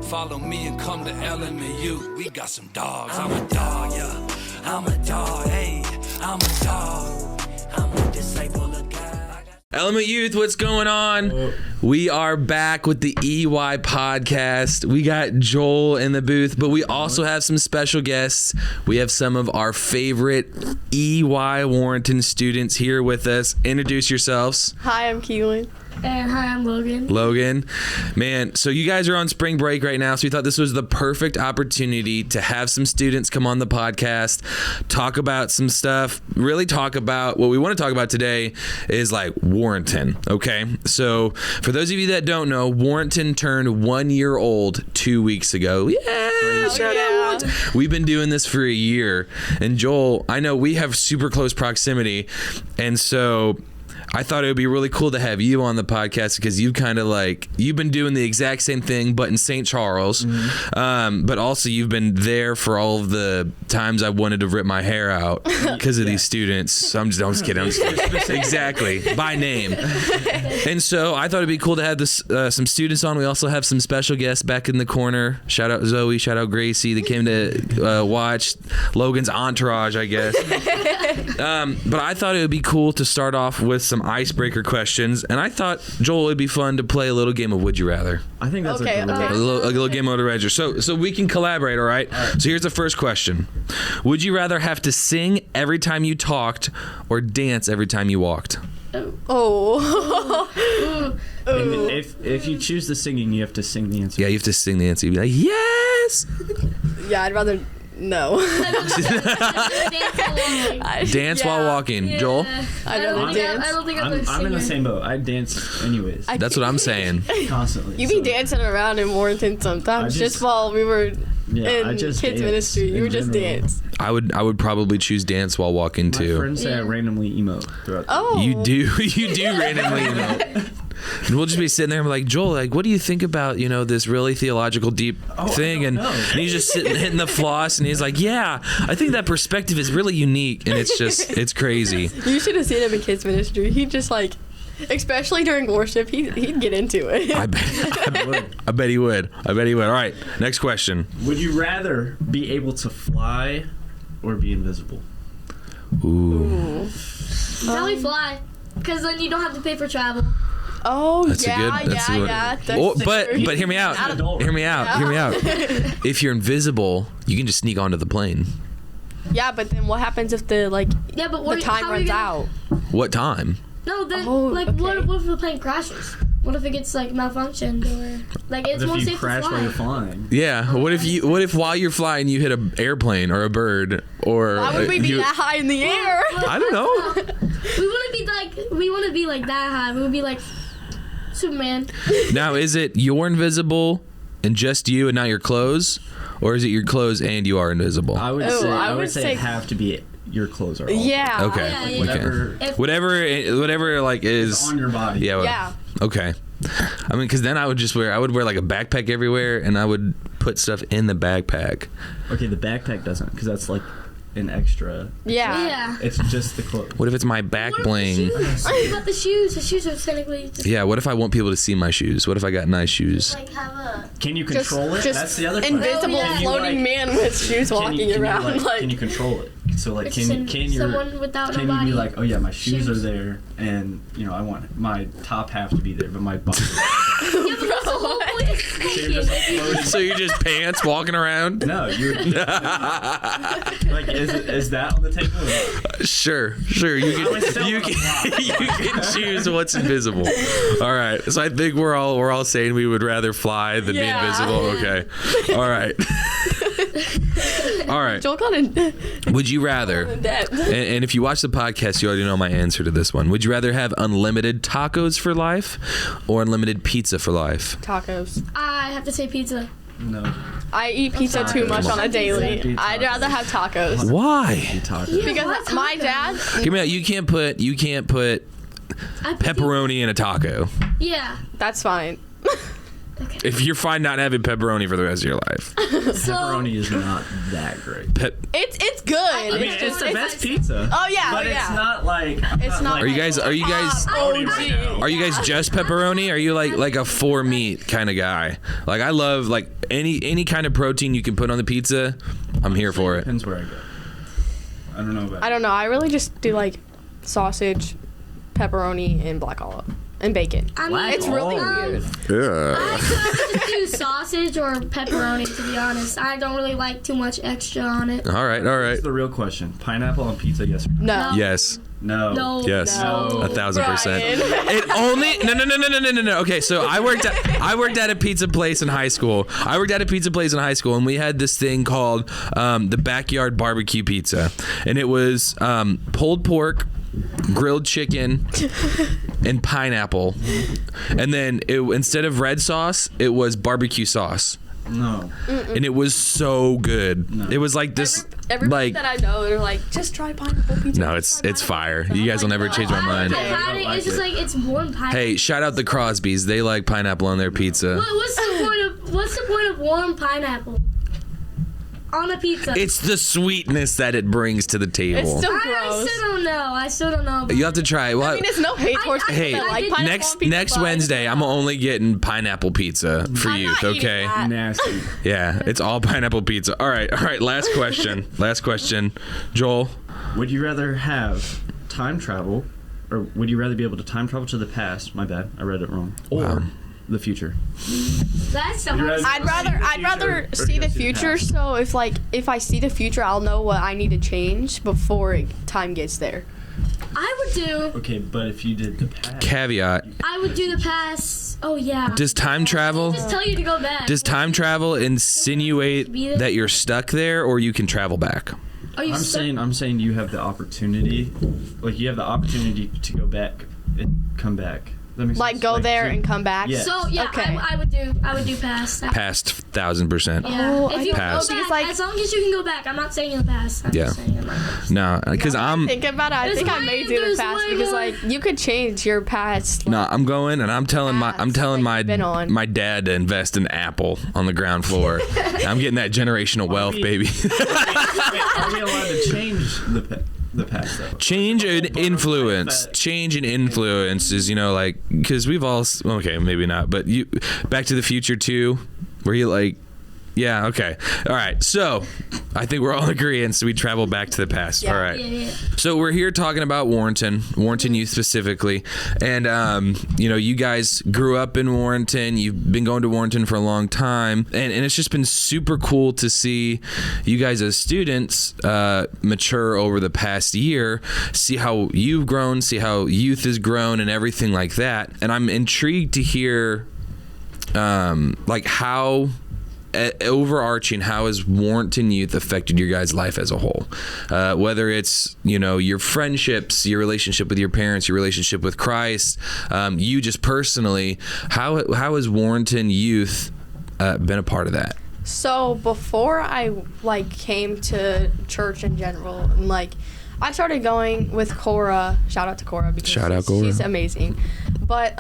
Follow me and come to LMU. We got some dogs. I'm a dog, yeah. I'm a dog, hey. I'm a dog. I'm a disciple of God. Element Youth, what's going on? We are back with the EY podcast. We got Joel in the booth, but we also have some special guests. We have some of our favorite EY Warrenton students here with us. Introduce yourselves. Hi, I'm Kielyn. And hi, I'm Logan. Logan. Man, so you guys are on spring break right now, so we thought this was the perfect opportunity to have some students come on the podcast, talk about some stuff, really talk about what we want to talk about today is like Warrenton, okay? So for those of you that don't know, Warrenton turned 1 year old 2 weeks ago. Yeah, shout out Warrenton. We've been doing this for a year, and Joel, I know we have super close proximity, and so I thought it would be really cool to have you on the podcast because you've been doing the exact same thing, but in St. Charles. Mm-hmm. But also you've been there for all of the times I wanted to rip my hair out because of these students. So I'm just kidding. Exactly. By name. And so I thought it'd be cool to have this, some students on. We also have some special guests back in the corner. Shout out Zoe. Shout out Gracie. They came to watch Logan's entourage, I guess. But I thought it would be cool to start off with some icebreaker questions, and I thought, Joel, it'd be fun to play a little game of Would You Rather. I think that's Okay, a good okay. A little game of Would You Rather. So we can collaborate, all right? So here's the first question. Would you rather have to sing every time you talked or dance every time you walked? Oh. And if you choose the singing, you have to sing the answer. Yeah, you have to sing the answer. You'd be like, yes! Yeah, I'd rather no. Dance while walking. Yeah. Joel? I'd rather dance. I don't think I'm a I'm in the singer. same boat. I dance anyways, That's what I'm saying. constantly. You be so- dancing around in Warrenton sometimes, I just just- while we were Yeah, I in just kids dance ministry. You in were just general. dance. I would probably choose dance while walking My too. friends say I Yeah. randomly emote throughout. Oh. You do randomly, you know. And we'll just be sitting there and be like, Joel, like, what do you think about, this really theological deep thing? And he's just sitting hitting the floss, and he's like, yeah, I think that perspective is really unique, and it's crazy. You should have seen him in kids ministry. He just especially during worship, he'd get into it. I bet he would. All right, next question. Would you rather be able to fly or be invisible? Ooh. Probably fly, because then you don't have to pay for travel. Oh, That's a good- that's a good- yeah. But hear me out. Hear me out. If you're invisible, you can just sneak onto the plane. Yeah, but then what happens if the Yeah, but the time runs out? What time? No, then okay. what if the plane crashes? What if it gets malfunctioned or it's What more if you safe crash to while you're fly? flying? Yeah. What if while you're flying you hit an airplane or a bird or Why would we be that high in the air? I don't know. We wouldn't be like that high. We would be like Superman. Now, is it you're invisible and just you and not your clothes, or is it your clothes and you are invisible? I would Oh, say I I would would say say- it have to be your clothes are all Yeah. Okay. Yeah, yeah. whatever Whatever is on your body. Yeah. Yeah. Okay. I mean, because then I would wear like a backpack everywhere, and I would put stuff in the backpack. Okay, the backpack doesn't, because that's like an extra. Yeah. Yeah. It's just the clothes. What if it's my back What bling? about the shoes? What about the shoes? The shoes are technically just Yeah. What if I want people to see my shoes? What if I got nice shoes? have a. Can you control it? Just That's the other question. invisible Can you, floating man with shoes walking around. Can you control it? So like, It's can someone without can no you be body. like, oh yeah, my shoes are Shoes. there, and I want my top half to be there, but my bottom. Yeah, but that's the whole point of So you're thinking. just floating. So you're just pants walking around? No, you're like, is that on the table? Or not? Sure. You I was still can on the block. you can choose what's invisible. All right. So I think we're all saying we would rather fly than Yeah. be invisible. Okay. All right. All right. Joel got in Would you rather? debt. And if you watch the podcast, you already know my answer to this one. Would you rather have unlimited tacos for life or unlimited pizza for life? Tacos. I have to say pizza. No. I eat pizza too much on a daily. Tacos. I'd rather have tacos. Why? Tacos. Because my dad, Give me out. You can't put I put pepperoni in a taco. Yeah. that's fine. Okay. If you're fine not having pepperoni for the rest of your life. So, Pepperoni is not that great. It's good. I I mean, it's the best pizza. Oh yeah, But yeah. it's not like. It's not Are you guys OG. are you guys just pepperoni? Are you like a 4 meat kind of guy? Like I love like any kind of protein you can put on the pizza. I'm here for it. Depends where I go. I don't know about. I don't know. I really just do like sausage, pepperoni, and black olive and bacon. I mean, Black It's really olive. weird. I could just do sausage or pepperoni, to be honest. I don't really like too much extra on it. All right. That's the real question. Pineapple on pizza, yes or no? No. Yes. No. No. Yes. No. 1,000%. Brian. It only no. Okay, so I worked at a pizza place in high school. And we had this thing called the backyard barbecue pizza, and it was pulled pork, grilled chicken, and pineapple, and then instead of red sauce, it was barbecue sauce. No. And it was so good. No. It was like this, Everybody like that I know, they're like, just try pineapple pizza. no, just it's try fire. pineapple You pizza." guys I'm will never like, change my "No, mind. I I've don't had it. like It's just it. like it's warm pineapple. Hey, shout out the Crosbys. They like pineapple on their pizza. What's the point of warm pineapple on a pizza? It's the sweetness that it brings to the table. It's still I gross. still don't know. You have to try it. Well, I mean, it's no hate towards people hey, that like pineapple next pizza, next but Wednesday, I'm only getting pineapple pizza for I'm youth. not eating Okay. that. Nasty. Yeah, it's all pineapple pizza. All right. Last question. Joel. Would you rather have time travel, or would you rather be able to time travel to the past? My bad, I read it wrong. Or Wow. the future. That's the You're hardest. right. I'd rather see the future. So if I see the future, I'll know what I need to change before time gets there. I would do. Okay, but if you did the past. Caveat. I would do the pass. Oh yeah. Does time travel Just tell you to go back. insinuate that you're stuck there, or you can travel back? Are you stuck? I'm saying you have the opportunity, like you have the opportunity to go back and come back. That makes Like sense. go there so- and come back. Yeah. So yeah, Okay. I would do pass. Past 1,000%. Yeah. Oh, if I you Pass. go back, Like- as long as you can go back. I'm not saying in the past. I'm Yeah. just saying in my past. No, because I'm Think about it. I There's think I may do there's the past way because more. like you could change your past. no, I'm going and I'm telling my Like, been on. my dad to invest in Apple on the ground floor. I'm getting that generational wealth, we- baby. Wait, are we allowed to change the past though? Change and influence. Change and influence is, like, because we've all, okay, maybe not, but you, Back to the Future 2, where you like, yeah, okay. All right. So I think we're all agreeing. So we travel back to the past. Yeah. All right. Yeah. So we're here talking about Warrenton Youth specifically. And, you guys grew up in Warrenton. You've been going to Warrenton for a long time. And it's just been super cool to see you guys as students mature over the past year, see how you've grown, see how youth has grown and everything like that. And I'm intrigued to hear how... overarching, how has Warrenton Youth affected your guys' life as a whole? Whether it's, your friendships, your relationship with your parents, your relationship with Christ, you just personally, how has Warrenton Youth been a part of that? So before I came to church in general, and I started going with Cora. Shout out to Cora because Shout out, Cora. she's amazing. But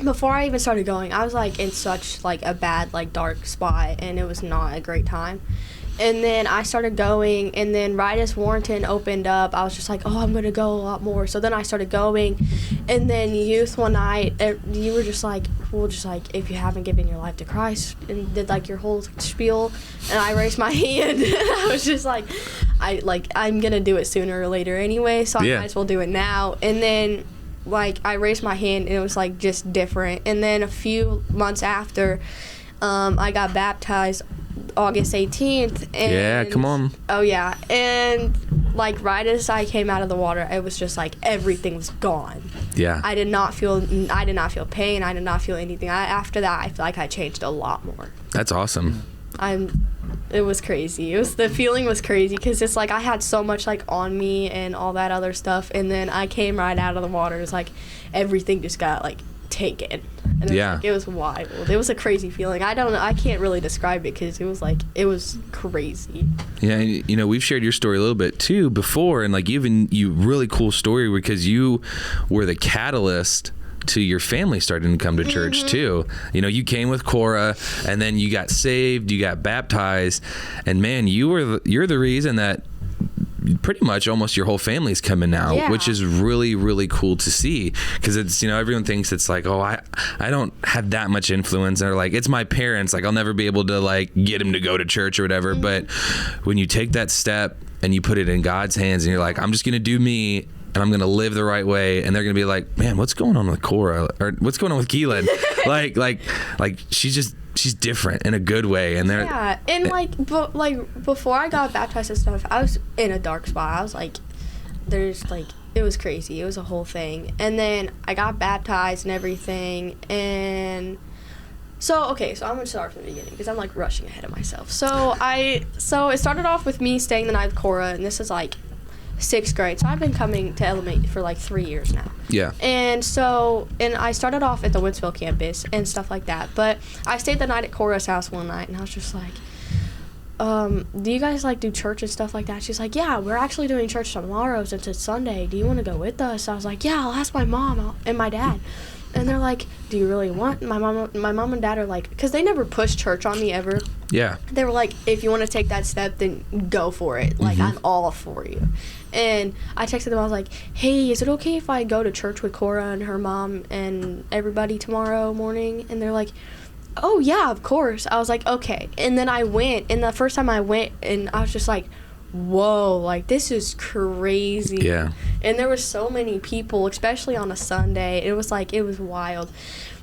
before I even started going, I was in such a bad dark spot, and it was not a great time. And then I started going, and then right as Warrenton opened up, I was just oh, I'm gonna go a lot more. So then I started going, and then youth one night, you were just if you haven't given your life to Christ, and did your whole spiel, and I raised my hand. I was just I'm gonna do it sooner or later anyway, so I Yeah. might as well do it now. And then I raised my hand, and it was just different. And then a few months after, I got baptized August 18th. And Yeah, come on. Oh yeah, and right as I came out of the water, it was just everything was gone. Yeah. I did not feel pain. I did not feel anything. After that, I feel I changed a lot more. That's awesome. It was crazy. The feeling was crazy because it's I had so much on me and all that other stuff, and then I came right out of the water. It's everything just got taken. And it was, Yeah. it was wild. It was a crazy feeling. I don't know. I can't really describe it because it was crazy. Yeah, we've shared your story a little bit too before, and you really cool story because you were the catalyst to your family starting to come to church too. You know, you came with Cora, and then you got saved, you got baptized, and man, you're the reason that pretty much almost your whole family's coming now, which is really, really cool to see, because it's, you know, everyone thinks it's like, oh, I don't have that much influence, or like, it's my parents, like I'll never be able to like get him to go to church or whatever. But when you take that step and you put it in God's hands and you're like, I'm just gonna do me and I'm gonna live the right way, and they're gonna be like, man, what's going on with Cora, or what's going on with Kielyn? like she's different in a good way. And they're and like before I got baptized and stuff, I was in a dark spot. I was like, it was crazy. It was a whole thing. And then I got baptized and everything, and so I'm gonna start from the beginning because I'm like rushing ahead of myself. So it started off with me staying the night with Cora, and this is like 6th grade, so I've been coming to Element for like 3 years now. Yeah. And I started off at the Winsville campus and stuff like that, but I stayed the night at Cora's house one night, and I was just like, do you guys like do church and stuff like that? She's like, yeah, we're actually doing church tomorrow since it's Sunday. Do you want to go with us? I was like, yeah, I'll ask my mom and my dad. And they're like, do you really want? My mom and dad are like, because they never pushed church on me ever. Yeah. They were like, if you want to take that step, then go for it. Like, I'm all for you. And I texted them. I was like, hey, is it okay if I go to church with Cora and her mom and everybody tomorrow morning? And they're like, oh, yeah, of course. I was like, okay. And then I went. And the first time I went, and I was just like, whoa, like, this is crazy. Yeah. And there were so many people, especially on a Sunday. It was wild.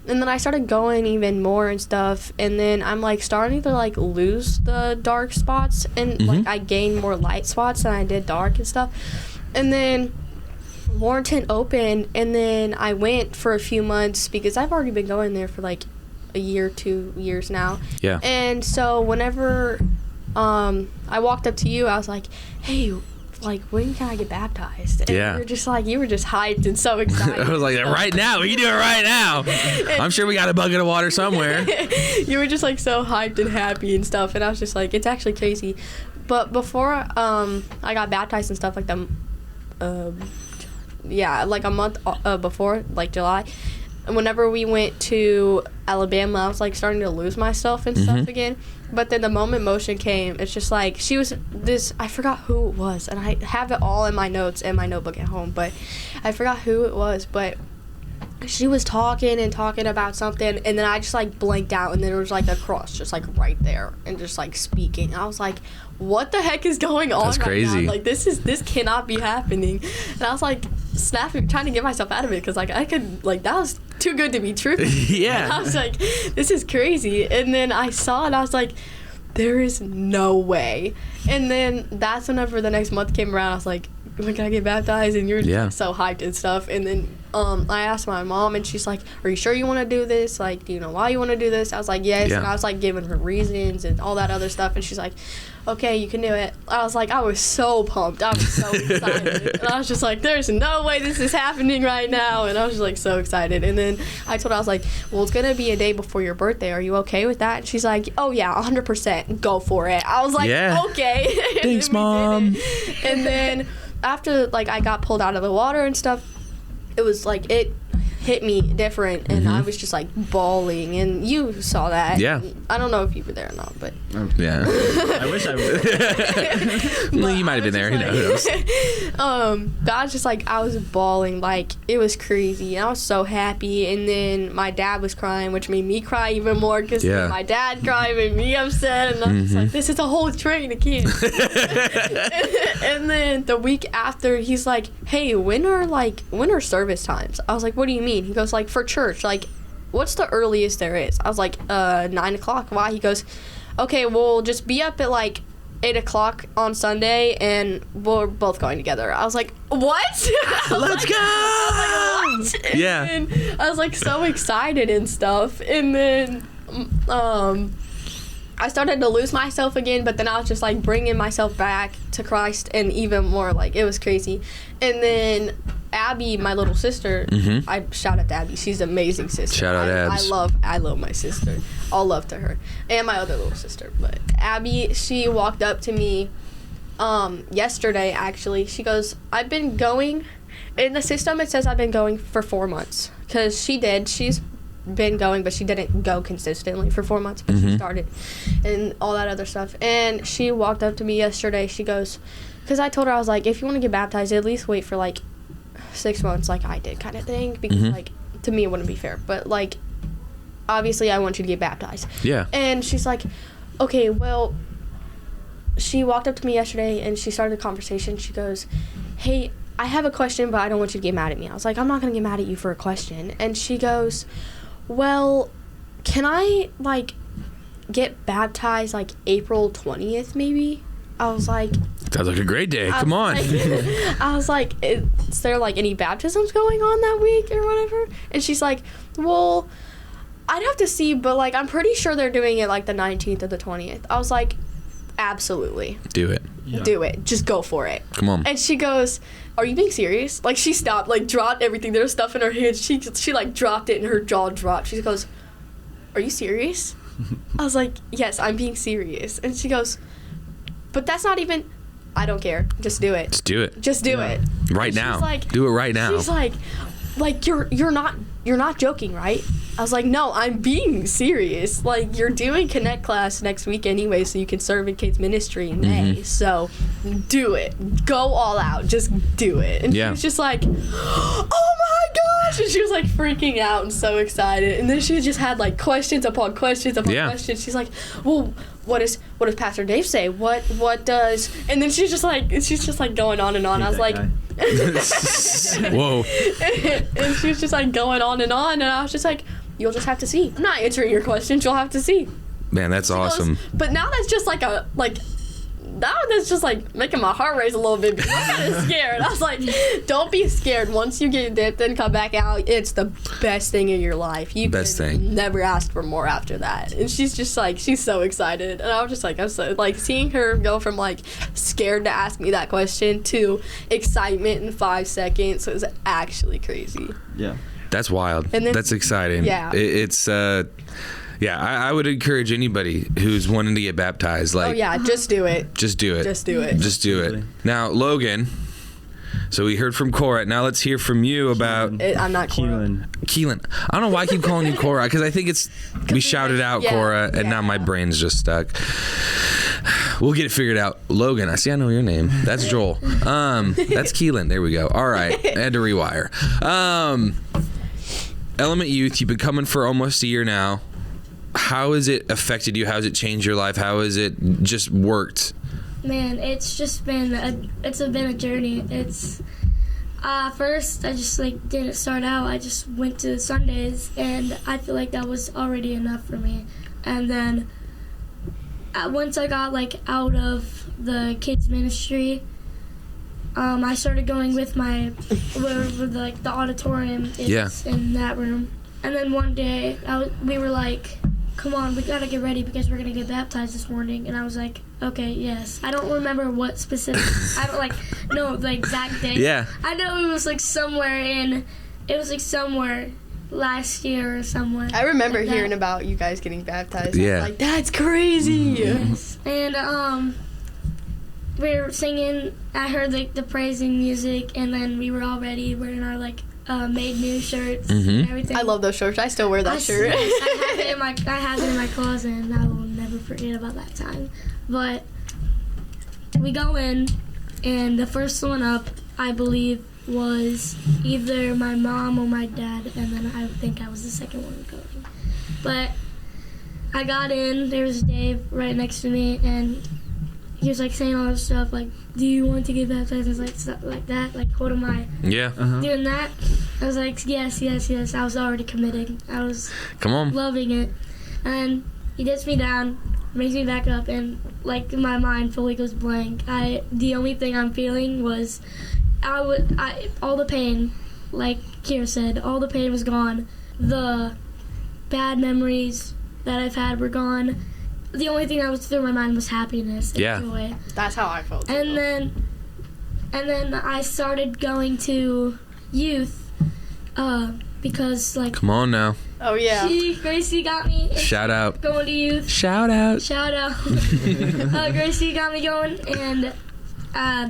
And then I started going even more and stuff, and then I'm like starting to like lose the dark spots, and like I gained more light spots than I did dark and stuff. And then Warrenton opened, and then I went for a few months because I've already been going there for like a year, 2 years now. Yeah. And so whenever I walked up to you, I was like, hey, like, when can I get baptized? And you were just hyped and so excited. I was like, right now, we can do it right now. I'm sure we got a bucket of water somewhere. You were just like so hyped and happy and stuff, and I was just like, it's actually crazy. But before I got baptized and stuff like that, like a month before, like July, whenever we went to Alabama, I was like starting to lose myself and stuff again. But then the moment motion came, it's just like, she was this, I forgot who it was, and I have it all in my notes and my notebook at home, but I forgot who it was. But she was talking about something, and then I just like blanked out, and then there was like a cross just like right there and just like speaking. I was like, what the heck is going on? That's crazy. Now? Like, this cannot be happening. And I was like snapping, trying to get myself out of it, because like I could, like, that was too good to be true. Yeah. And I was like, this is crazy. And then I saw it, and I was like, there is no way. And then that's whenever the next month came around, I was like, when can I get baptized? And you're so hyped and stuff. And then I asked my mom, and she's like, are you sure you want to do this? Like, do you know why you want to do this? I was like, yes. Yeah. And I was like giving her reasons and all that other stuff. And she's like, okay, you can do it. I was like, I was so pumped. I was so excited. And I was just like, there's no way this is happening right now. And I was just like so excited. And then I told her, I was like, well, it's going to be a day before your birthday. Are you okay with that? And she's like, oh yeah, 100%. Go for it. I was like, okay. Thanks, Mom. And then after like I got pulled out of the water and stuff, it was like, it hit me different, and I was just like bawling, and you saw that. Yeah. I don't know if you were there or not, but yeah. I wish I would. Well, you might have been there. Who knows? But I was just like, I was bawling, like it was crazy, and I was so happy. And then my dad was crying, which made me cry even more, because my dad cried made me upset, and I was like, this is a whole train of kids. And then the week after, he's like, hey, when are service times? I was like, what do you mean? He goes, like, for church, like, what's the earliest there is? I was like, 9 o'clock. Why? He goes, okay, we'll just be up at like 8 o'clock on Sunday, and we're both going together. I was like, what? Let's go! I was like, what? Yeah. And I was like so excited and stuff, and then I started to lose myself again, but then I was just like bringing myself back to Christ, and even more, like, it was crazy. And then Abby, my little sister, I shout out to Abby. She's an amazing sister. Shout out Abs. I love my sister. All love to her. And my other little sister. But Abby, she walked up to me yesterday, actually. She goes, I've been going in the system it says I've been going for 4 months, because she's been going, but she didn't go consistently for 4 months, but she started and all that other stuff. And she walked up to me yesterday. She goes, because I told her, I was like, if you want to get baptized, at least wait for like 6 months like I did, kind of thing, because like to me it wouldn't be fair, but like obviously I want you to get baptized. Yeah. And she's like, okay, well, she walked up to me yesterday and she started a conversation. She goes, hey, I have a question, but I don't want you to get mad at me. I was like, I'm not gonna get mad at you for a question. And she goes, well, can I like get baptized like April 20th maybe? I was like, Sounds like a great day. Come on. I was like, is there like any baptisms going on that week or whatever? And she's like, well, I'd have to see, but like I'm pretty sure they're doing it like the 19th or the 20th. I was like, absolutely. Do it. Yeah. Do it. Just go for it. Come on. And she goes, are you being serious? Like she stopped, like dropped everything. There was stuff in her hands. She like dropped it and her jaw dropped. She goes, are you serious? I was like, yes, I'm being serious. And she goes, but that's not even, I don't care. Just do it. Just do it. Just do it. Right And now. she's like, do it right now. She's like you're not joking, right? I was like, no, I'm being serious. Like, you're doing Connect class next week anyway, so you can serve in kids ministry in May. So do it. Go all out. Just do it. And she was just like, oh my gosh. And she was like freaking out and so excited. And then she just had like questions upon questions upon questions. She's like, well, what does Pastor Dave say? What does, and then she's just like going on and on. I was like, whoa. and she was just like going on, and I was just like, you'll just have to see. I'm not answering your questions. You'll have to see. Man, that's awesome. But now that's just like that's just like making my heart race a little bit, because I'm kind of scared. I was like, don't be scared. Once you get dipped and come back out, it's the best thing in your life. You best can thing. never ask for more after that. And she's just like, she's so excited. And I was just like, I'm so, like, seeing her go from like scared to ask me that question to excitement in 5 seconds was actually crazy. Yeah. That's wild. And then, that's exciting. Yeah. Yeah, I would encourage anybody who's wanting to get baptized. Like, oh yeah, just do it. Just do it. Just do it. Just do it. Now, Logan. So we heard from Cora. Now let's hear from you about I'm not Kielyn. Kielyn. I don't know why I keep calling you Cora, because I think we shouted out Cora, and now my brain's just stuck. We'll get it figured out. Logan. I know your name. That's Joel. That's Kielyn. There we go. All right. I had to rewire. Element Youth. You've been coming for almost a year now. How has it affected you? How has it changed your life? How has it just worked? Man, it's just been a journey. It's first I just like didn't start out. I just went to Sundays, and I feel like that was already enough for me. And then once I got like out of the kids ministry, I started going with like the auditorium in that room. And then one day we were like, come on, we gotta get ready because we're gonna get baptized this morning. And I was like, okay, yes. I don't remember what specific, I don't know the exact day. Yeah. I know it was like somewhere last year or somewhere. I remember like hearing about you guys getting baptized. Yeah. I was like, that's crazy. Yes. And we were singing, I heard like the praising music, and then we were all ready. We're in our like made new shirts and everything. I love those shirts. I still wear that shirt. I have it in my closet, and I will never forget about that time. But we go in, and the first one up, I believe, was either my mom or my dad, and then I think I was the second one going. But I got in, there was Dave right next to me, and he was like saying all this stuff like, do you want to get baptized? And like stuff like that, like what am I doing that? I was like, yes. I was already committing. I was loving it. And he gets me down, brings me back up, and like my mind fully goes blank. The only thing I'm feeling was all the pain, like Kira said, all the pain was gone. The bad memories that I've had were gone. The only thing that was through my mind was happiness and joy. That's how I felt. And then I started going to youth because like. Come on now. Oh yeah. Gracie got me. Shout out. Going to youth. Shout out. Gracie got me going, and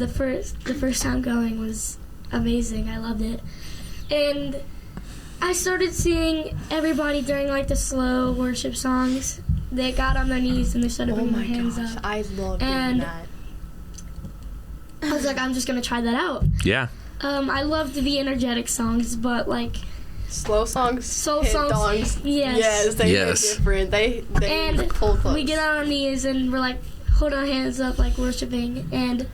the first time going was amazing. I loved it. And I started seeing everybody during like the slow worship songs. They got on their knees and they started Oh putting their my hands gosh, up. I love doing And that. I was like, I'm just gonna try that out. Yeah. I loved the energetic songs, but like Slow songs, soul hit songs, songs. yes. They Yes. are different. They And pull close. we get on our knees and we're like holding our hands up, like worshiping, and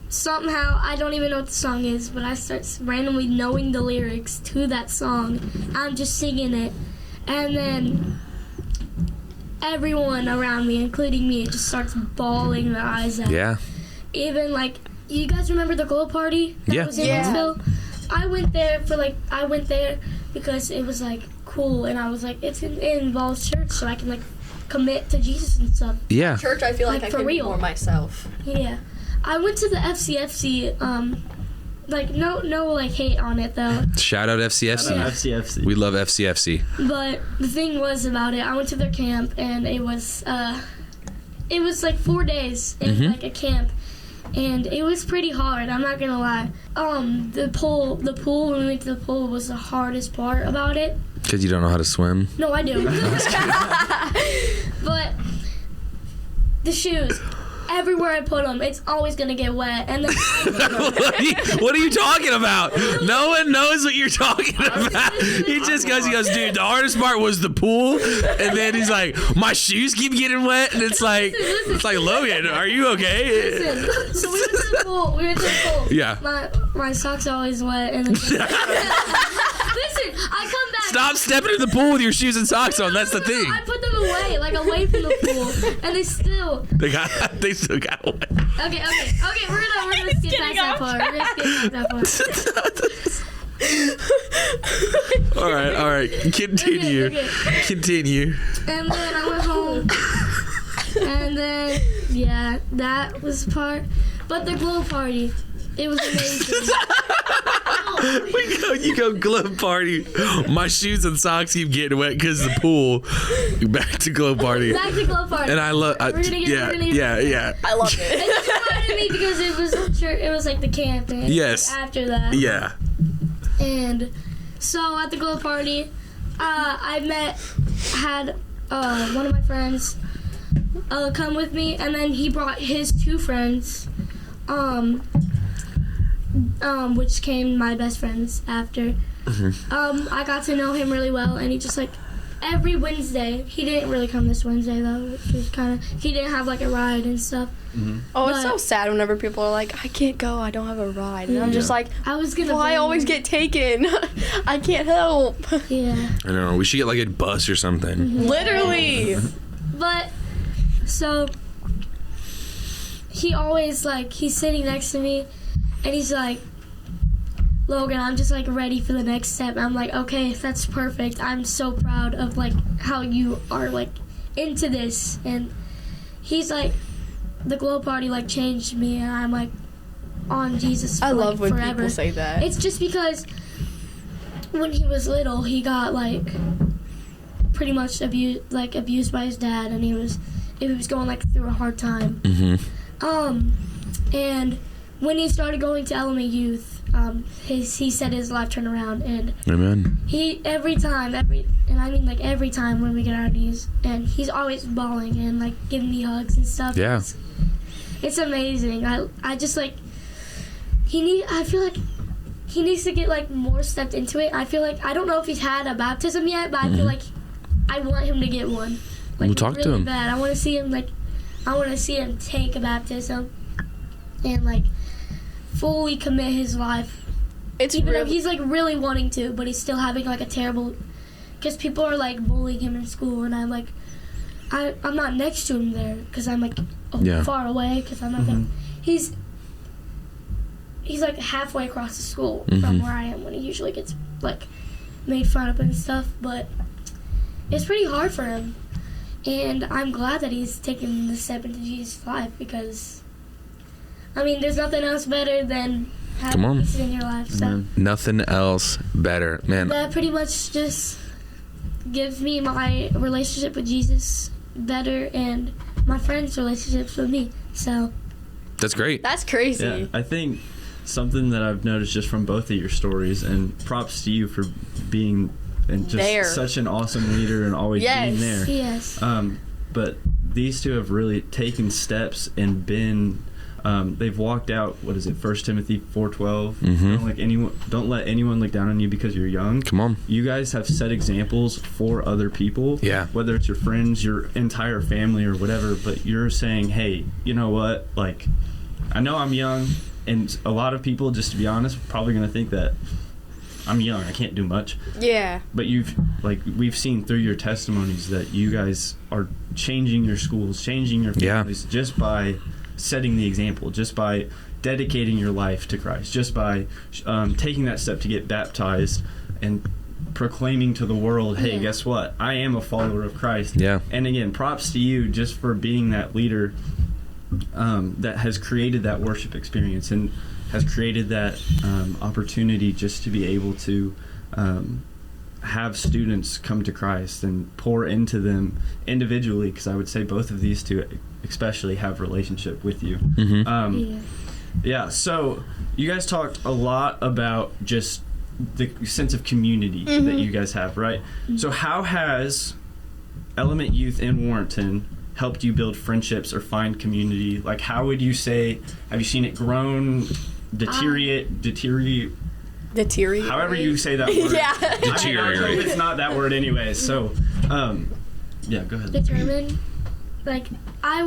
somehow I don't even know what the song is, but I start randomly knowing the lyrics to that song. I'm just singing it, and then everyone around me, including me, just starts bawling their eyes out. Yeah. Even like, you guys remember the glow party that Yeah. was in Yeah. Huntsville? I went there because it was like cool, and I was like, it involves church, so I can like commit to Jesus and stuff. Yeah. Church, I feel like Like, I for can be real. more myself. Yeah, I went to the FCFC. Like no like hate on it though. Shout out FCFC. FCFC. We love FCFC. But the thing was about it, I went to their camp, and it was like 4 days in like a camp, and it was pretty hard. I'm not gonna lie. The pool when we went to the pool was the hardest part about it. Because you don't know how to swim. No, I do. But the shoes, everywhere I put them, it's always gonna get wet, and then What are you talking about? No one knows what you're talking about. He goes, dude, the hardest part was the pool, and then he's like, my shoes keep getting wet, and it's like, Logan, are you okay? Listen, so we went to the pool. Yeah. My socks are always wet, and then listen, I come back. Stop stepping in the pool with your shoes and socks on. That's the thing. I put them away, like away from the pool, and they still. They still got wet. Okay. We're gonna skip past that part. We're gonna skip past that part. All right. Continue. Okay. Continue. And then I went home, and then yeah, that was the part. But the glow party, it was amazing. You go glow party. My shoes and socks keep getting wet because the pool. Back to glow party. Back to glow party. And I love. We're gonna get- Yeah. I love it. It just reminded me because it was like the camp and Yes. after that. Yeah. And so at the glow party, I had one of my friends come with me, and then he brought his 2 friends, which became my best friends after. I got to know him really well, and he just like every Wednesday. He didn't really come this Wednesday though, which was he didn't have like a ride and stuff. Oh, it's But- so sad whenever people are like, I can't go, I don't have a ride. And I'm just like, I was gonna. well, I bring always him. get taken. I can't help. Yeah. I don't know. We should get like a bus or something. Literally. But so he always like he's sitting next to me, and he's like, Logan, I'm just like ready for the next step. I'm like, okay, that's perfect. I'm so proud of like how you are like into this. And he's like, the glow party like changed me, and I'm like on Jesus for I love like, when forever. people say that. It's just because when he was little, he got like pretty much abused by his dad, and he was going like through a hard time. And when he started going to Element Youth, he said his life turned around, and Amen. every time when we get on our knees, and he's always bawling and like giving me hugs and stuff. Yeah. It's amazing. I just like I feel like he needs to get like more stepped into it. I feel like I don't know if he's had a baptism yet, but I feel like I want him to get one. Like, We'll talk to really him. bad. I want to see him take a baptism and like fully commit his life. It's Even though really, he's like really wanting to, but he's still having like a terrible. Because people are like bullying him in school, and I'm like, I'm not next to him there because I'm like far away because I'm not there. He's like halfway across the school from where I am when he usually gets like made fun of and stuff, but it's pretty hard for him. And I'm glad that he's taken the step into Jesus' life because, I mean, there's nothing else better than having Jesus in your life. So Nothing else better, man. that pretty much just gives me my relationship with Jesus better and my friends' relationships with me. So That's great. that's crazy. Yeah, I think something that I've noticed just from both of your stories, and props to you for being and just there. such an awesome leader and always being there. Yes. But these two have really taken steps and been. They've walked out. What is it? 1 Timothy 4:12. Don't let anyone look down on you because you're young. Come on. You guys have set examples for other people. Yeah. Whether it's your friends, your entire family, or whatever. But you're saying, hey, you know what? Like, I know I'm young, and a lot of people, just to be honest, probably going to think that I'm young. I can't do much. Yeah. But we've seen through your testimonies that you guys are changing your schools, changing your families just by setting the example, just by dedicating your life to Christ, just by taking that step to get baptized and proclaiming to the world, hey, guess what? I am a follower of Christ. Yeah. And again, props to you just for being that leader that has created that worship experience and has created that opportunity just to be able to have students come to Christ and pour into them individually, because I would say both of these two especially have relationship with you. So you guys talked a lot about just the sense of community that you guys have, right? So how has Element Youth in Warrenton helped you build friendships or find community? Like, how would you say, have you seen it grown, deteriorate, however you say that word? Yeah. Deteriorate. I hope it's not that word anyway. So, yeah, go ahead. Determined. Like, I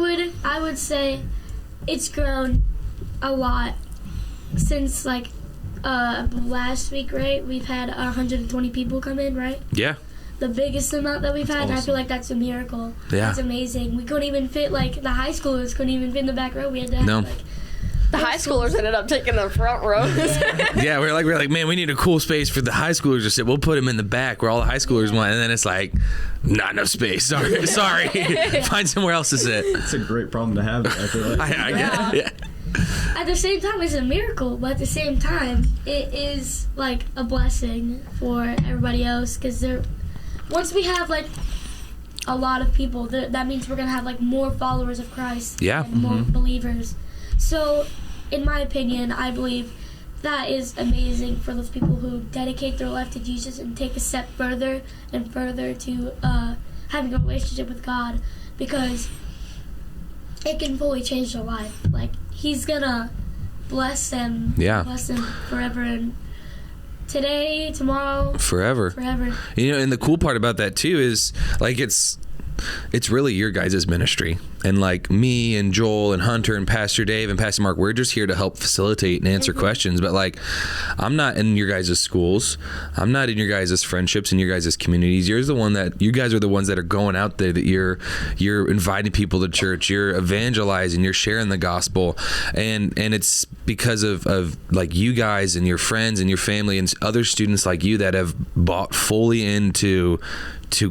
would say it's grown a lot since, like, last week, right? We've had 120 people come in, right? Yeah. The biggest amount that we've had, and I feel like that's a miracle. Yeah. That's amazing. We couldn't even fit, like, the high schoolers couldn't even fit in the back row. We had to have, like... The high schoolers ended up taking the front rows. Yeah, we're like, man, we need a cool space for the high schoolers to sit. We'll put them in the back where all the high schoolers want, and then it's like, not enough space. Sorry. Find somewhere else to sit. It's a great problem to have, I feel like. I get it. At the same time, it's a miracle, but at the same time, it is, like, a blessing for everybody else, because once we have, like, a lot of people, that means we're going to have, like, more followers of Christ. Yeah. And more believers. So, in my opinion, I believe that is amazing for those people who dedicate their life to Jesus and take a step further and further to having a relationship with God, because it can fully change their life. Like, He's gonna bless them, bless them forever, and today, tomorrow, forever. You know, and the cool part about that too is, like, it's really your guys' ministry. And like me and Joel and Hunter and Pastor Dave and Pastor Mark, we're just here to help facilitate and answer questions. But like, I'm not in your guys' schools. I'm not in your guys' friendships and your guys' communities. You guys are the ones that are going out there, that you're inviting people to church. You're evangelizing. You're sharing the gospel. And it's because of like you guys and your friends and your family and other students like you that have bought fully into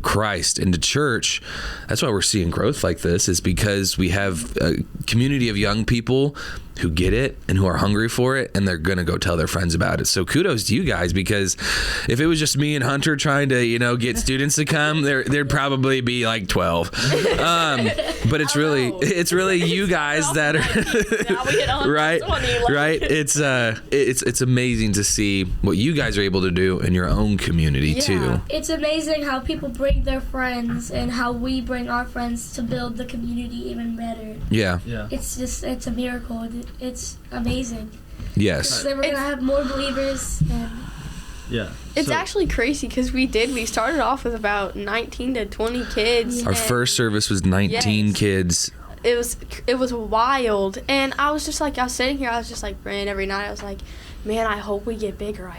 Christ and to church. That's why we're seeing growth like this, is because we have a community of young people who get it and who are hungry for it, and they're gonna go tell their friends about it. So kudos to you guys, because if it was just me and Hunter trying to get students to come, there'd probably be like 12. But it's really you guys that are Now we hit 120, right. It's amazing to see what you guys are able to do in your own community too. It's amazing how people bring their friends and how we bring our friends to build the community even better. Yeah. It's a miracle. It's amazing. Yes. Then we're going to have more believers. Yeah. It's actually crazy, because we started off with about 19 to 20 kids. Our first service was 19 kids. It was wild. And I was sitting here, I was just like praying every night. I was like, man, I hope we get bigger.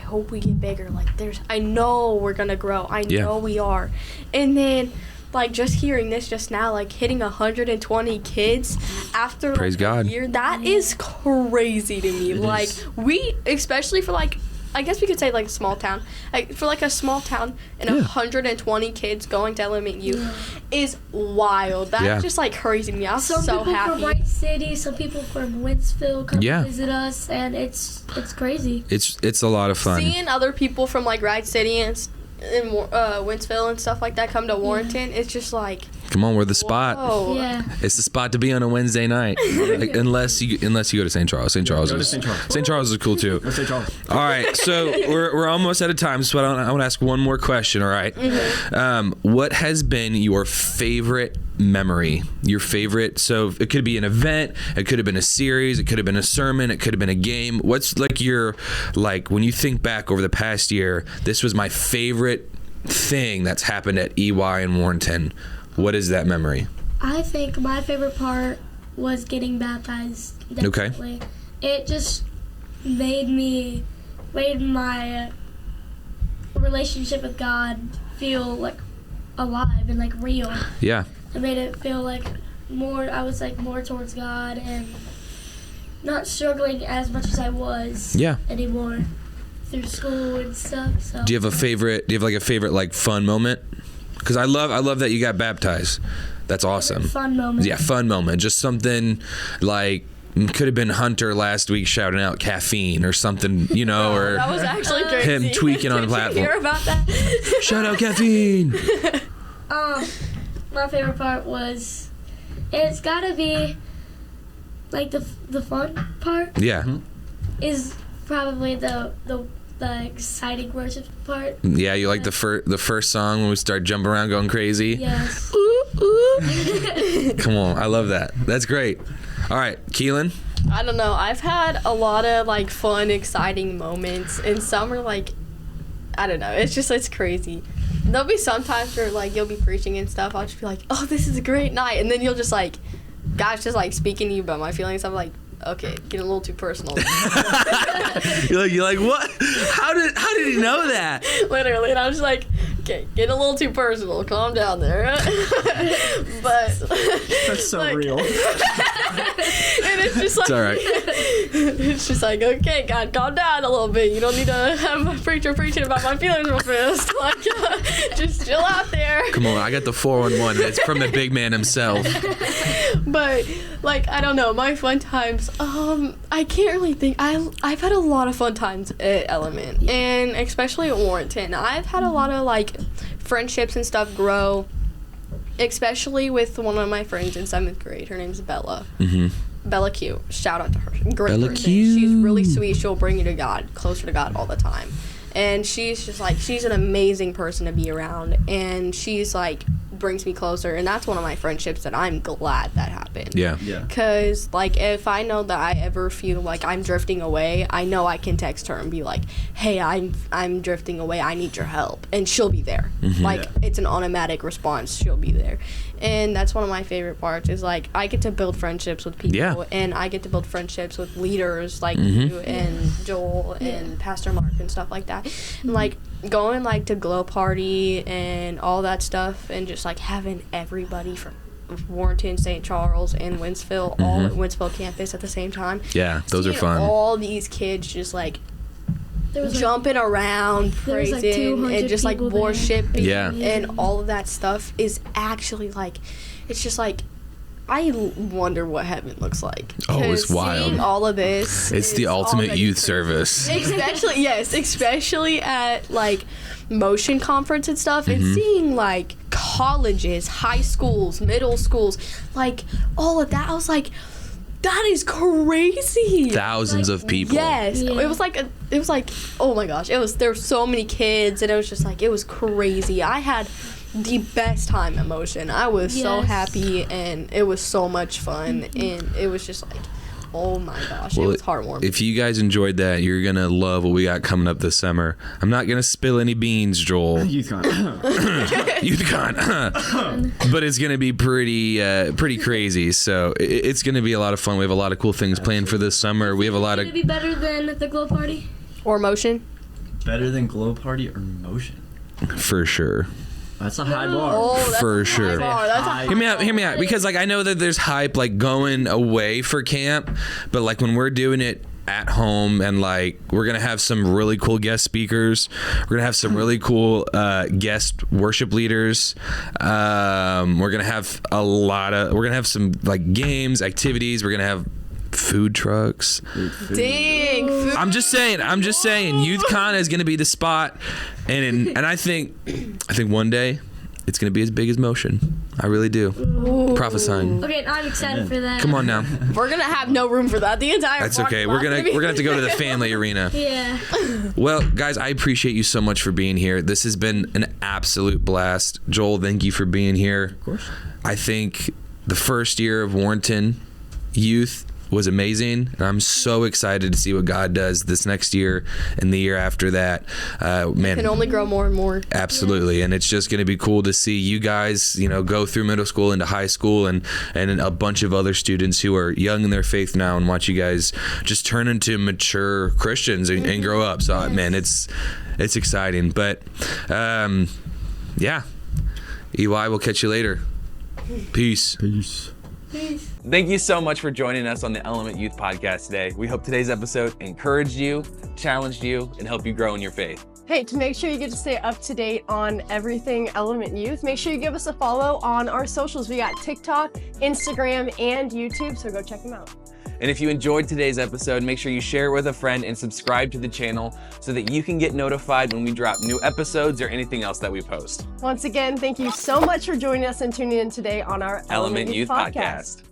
Like, I know we're going to grow. I know we are. And then, like, just hearing this just now, like, hitting 120 kids after Praise God. a year, that is crazy to me. Like, we, especially for, like, I guess we could say, like, a small town. Like, for, like, a small town and 120 kids going to Element Youth is wild. That's just, like, crazy to me. I was so happy. Some people from Wright City, some people from Wentzville come visit us, and it's crazy. It's a lot of fun. Seeing other people from, like, Wright City and Wentzville and stuff like that come to Warrenton, it's just like, Come on, we're the spot. Oh. Yeah. It's the spot to be on a Wednesday night, like, unless you go to St. Charles. St. Charles Go to is St. Charles. St. Charles is cool too. Let's say Charles. All right, so we're almost out of time, so I want to ask one more question. All right, what has been your favorite memory? Your favorite? So it could be an event, it could have been a series, it could have been a sermon, it could have been a game. What's like your when you think back over the past year? This was my favorite thing that's happened at EY in Warrenton. What is that memory? I think my favorite part was getting baptized. Definitely. Okay. It just made my relationship with God feel like alive and like real. Yeah. It made it feel like I was like more towards God and not struggling as much as I was anymore through school and stuff. So. Do you have a favorite like fun moment? Because I love that you got baptized. That's awesome. Fun moment. Yeah, fun moment. Just something like could have been Hunter last week shouting out caffeine or something, or That was actually crazy. him tweaking on the platform. Did you hear about that? Shout out caffeine. My favorite part was, it's gotta be like the fun part. Yeah. Is probably the exciting worship part. Yeah, you like the first song when we start jumping around going crazy? Yes. Come on, I love that. That's great. All right, Kielyn? I don't know. I've had a lot of like fun, exciting moments, and some are like, I don't know. It's crazy. There'll be some times where like you'll be preaching and stuff. I'll just be like, oh, this is a great night, and then you'll just like, God's just like speaking to you about my feelings. I'm like, okay, getting a little too personal. You're like, what? How did he know that? Literally, and I was just like, okay, getting a little too personal. Calm down there. But That's so like, real. and it's just like, It's all right. It's just like, okay, God, calm down a little bit. You don't need to have a preacher preaching about my feelings real fast. Like, just chill out there. Come on, I got the 411. It's from the big man himself. But like, I don't know, my fun times. I can't really think. I've had a lot of fun times at Element, and especially at Warrenton. I've had a lot of like friendships and stuff grow, especially with one of my friends in 7th grade. Her name's Bella. Mm-hmm. Bella Q. Shout out to her. Great Bella person. Q. She's really sweet. She'll bring you to God, closer to God all the time. And she's just like, she's an amazing person to be around. And she's like, brings me closer. And that's one of my friendships that I'm glad that happened. Yeah. Because, like, if I know that I ever feel like I'm drifting away, I know I can text her and be like, hey, I'm drifting away. I need your help. And she'll be there. Mm-hmm. Like, it's an automatic response. She'll be there. And that's one of my favorite parts is, like, I get to build friendships with people. Yeah. And I get to build friendships with leaders like Mm-hmm. you and Joel and Pastor Mark and stuff like that. And, like, going, like, to Glow Party and all that stuff and just, like, having everybody from Warrenton, St. Charles, and Wentzville all at Wentzville campus at the same time. Yeah, those are Seeing fun. all these kids just, like, There was jumping around, there was, like, praising, 200 and just, like, people there. worshiping. Yeah. And all of that stuff is actually, like, it's just, like, I wonder what heaven looks like. Oh, it's 'Cause wild. Seeing all of this. It's the is ultimate already youth crazy. service. Especially at like motion conference and stuff, and seeing like colleges, high schools, middle schools, like all of that. I was like, that is crazy. Thousands of people. Yes, Yeah. it was like oh my gosh, there were so many kids, and it was just like it was crazy. I had the best time at Motion. I was so Yes. happy, and it was so much fun, and it was just like, oh my gosh, it was heartwarming. If you guys enjoyed that, you're going to love what we got coming up this summer. I'm not going to spill any beans, Joel. YouthCon. YouthCon. But it's going to be pretty crazy. So it's going to be a lot of fun. We have a lot of cool things planned for this summer. We have a lot of... Would it be better than the Glow Party? Or Motion. Better than Glow Party or Motion? For sure. That's a high bar. Oh, that's For a high sure. bar. That's a high Hear me out. Because, like, I know that there's hype, like, going away for camp. But, like, when we're doing it at home and, like, we're going to have some really cool guest speakers. We're going to have some really cool guest worship leaders. We're going to have we're going to have some, like, games, activities. We're going to have food trucks. dang. Food. I'm just saying. YouthCon is going to be the spot, and I think one day it's going to be as big as Motion. I really do. Prophesying. Okay, I'm excited for that. Come on now. We're gonna have no room for that. The entire. That's parking okay. lot's We're gonna have to go to the family arena. Yeah. Well, guys, I appreciate you so much for being here. This has been an absolute blast. Joel, thank you for being here. Of course. I think the first year of Warrenton Youth was amazing, and I'm so excited to see what God does this next year and the year after that. Man, Can only grow more and more. absolutely, and it's just going to be cool to see you guys, go through middle school into high school, and a bunch of other students who are young in their faith now, and watch you guys just turn into mature Christians and grow up. So, man, it's exciting. But yeah, EY, we'll catch you later. Peace. Peace. Thank you so much for joining us on the Element Youth Podcast today. We hope today's episode encouraged you, challenged you, and helped you grow in your faith. Hey, to make sure you get to stay up to date on everything Element Youth, make sure you give us a follow on our socials. We got TikTok, Instagram, and YouTube, so go check them out. And if you enjoyed today's episode, make sure you share it with a friend and subscribe to the channel so that you can get notified when we drop new episodes or anything else that we post. Once again, thank you so much for joining us and tuning in today on our Element Youth Podcast.